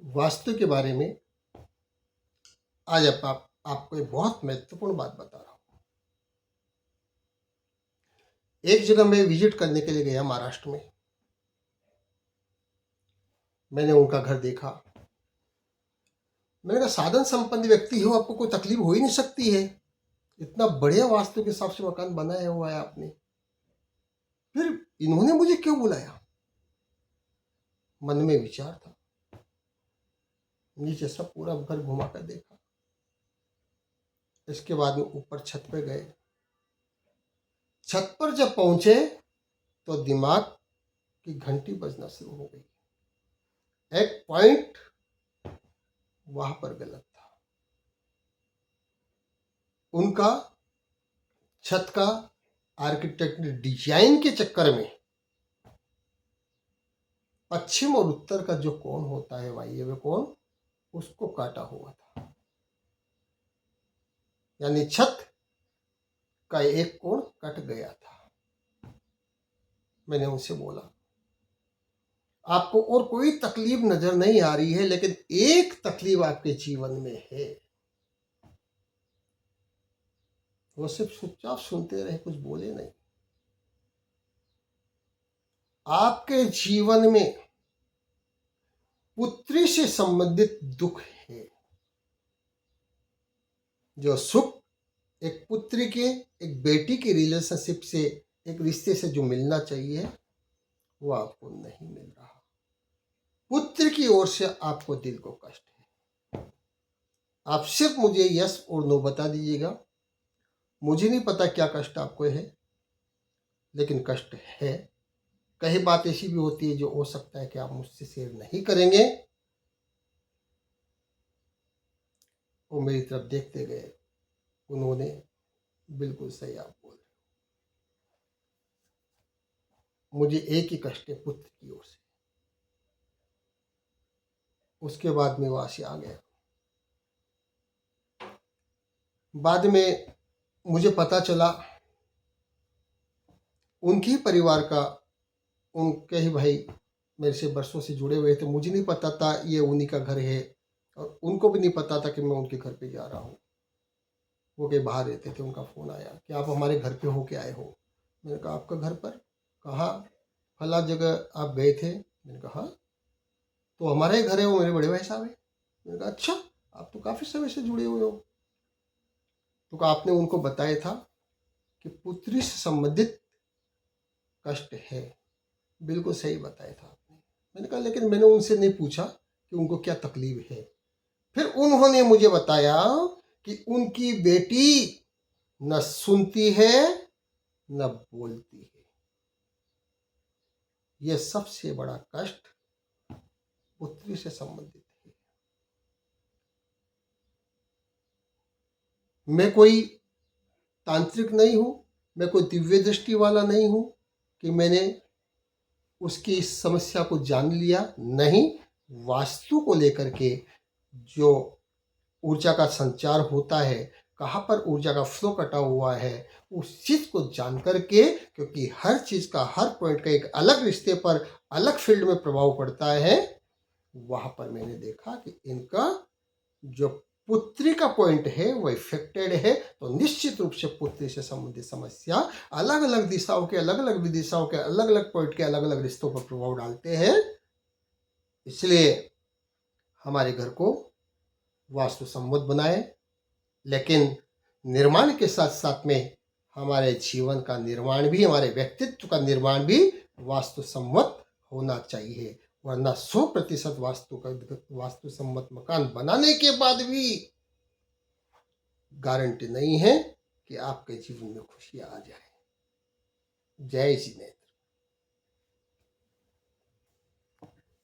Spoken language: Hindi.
वास्तु के बारे में आज आपको एक बहुत महत्वपूर्ण बात बता रहा हूँ। एक जगह मैं विजिट करने के लिए गया महाराष्ट्र में। मैंने उनका घर देखा। मैंने कहा साधन संपन्न व्यक्ति हो, आपको कोई तकलीफ हो ही नहीं सकती है। इतना बढ़िया वास्तु के हिसाब से मकान बनाया हुआ है आपने। फिर इन्होंने मुझे क्यों बुलाया? मन में विचार था। नीचे सब पूरा घर घुमा कर देखा। इसके बाद में ऊपर छत पे गए। छत पर जब पहुंचे तो दिमाग की घंटी बजना शुरू हो गई। एक पॉइंट वहां पर गलत था। उनका छत का आर्किटेक्ट डिजाइन के चक्कर में पश्चिम और उत्तर का जो कोण होता है, वायव्य कोण, उसको काटा हुआ था। यानी छत का एक कोण कट गया था। मैंने उनसे बोला आपको और कोई तकलीफ नजर नहीं आ रही है, लेकिन एक तकलीफ आपके जीवन में है। वो सिर्फ चुपचाप सुनते रहे, कुछ बोले नहीं। आपके जीवन में पुत्री से संबंधित दुख है। जो सुख एक पुत्री के, एक बेटी के रिलेशनशिप से, एक रिश्ते से जो मिलना चाहिए, वो आपको नहीं मिल रहा। पुत्र की ओर से आपको दिल को कष्ट है। आप सिर्फ मुझे यस और नो बता दीजिएगा। मुझे नहीं पता क्या कष्ट आपको है, लेकिन कष्ट है। कई बात ऐसी भी होती है जो हो सकता है कि आप मुझसे शेयर नहीं करेंगे। वो मेरी तरफ देखते गए। उन्होंने बिल्कुल सही आप बोल रहे। मुझे एक ही कष्ट है पुत्र की ओर से। उसके बाद में वहां से आ गया। बाद में मुझे पता चला उनके ही परिवार का, उनके ही भाई मेरे से बरसों से जुड़े हुए थे। मुझे नहीं पता था ये उन्हीं का घर है, और उनको भी नहीं पता था कि मैं उनके घर पे जा रहा हूँ। वो कहीं बाहर रहते थे। उनका फ़ोन आया कि आप हमारे घर पे हो के आए हो। मैंने कहा आपका घर पर? कहा फला जगह आप गए थे। मैंने कहा हाँ, तो हमारा ही घर है, वो मेरे बड़े भाई साहब है। मैंने कहा अच्छा, आप तो काफ़ी समय से जुड़े हुए हो। तो कहा आपने उनको बताया था कि पुत्री से संबंधित कष्ट है। बिल्कुल सही बताया था आपने। मैंने कहा लेकिन मैंने उनसे नहीं पूछा कि उनको क्या तकलीफ है। फिर उन्होंने मुझे बताया कि उनकी बेटी न सुनती है न बोलती है। यह सबसे बड़ा कष्ट पुत्री से संबंधित है। मैं कोई तांत्रिक नहीं हूं, मैं कोई दिव्य दृष्टि वाला नहीं हूं कि मैंने उसकी इस समस्या को जान लिया। नहीं, वास्तु को लेकर के जो ऊर्जा का संचार होता है, कहाँ पर ऊर्जा का फ्लो कटा हुआ है, उस चीज़ को जान करके, क्योंकि हर चीज़ का, हर पॉइंट का एक अलग रिश्ते पर, अलग फील्ड में प्रभाव पड़ता है। वहाँ पर मैंने देखा कि इनका जो पुत्री का पॉइंट है वो इफेक्टेड है। तो निश्चित रूप से पुत्री से संबंधित समस्या अलग अलग दिशाओं के, अलग अलग विदिशाओं के, अलग अलग पॉइंट के, अलग अलग रिश्तों पर प्रभाव डालते हैं। इसलिए हमारे घर को वास्तु सम्मत बनाए, लेकिन निर्माण के साथ साथ में हमारे जीवन का निर्माण भी, हमारे व्यक्तित्व का निर्माण भी वास्तु सम्मत होना चाहिए। वरना 100% वास्तु सम्मत मकान बनाने के बाद भी गारंटी नहीं है कि आपके जीवन में खुशियां आ जाए। जय श्री नेत्र।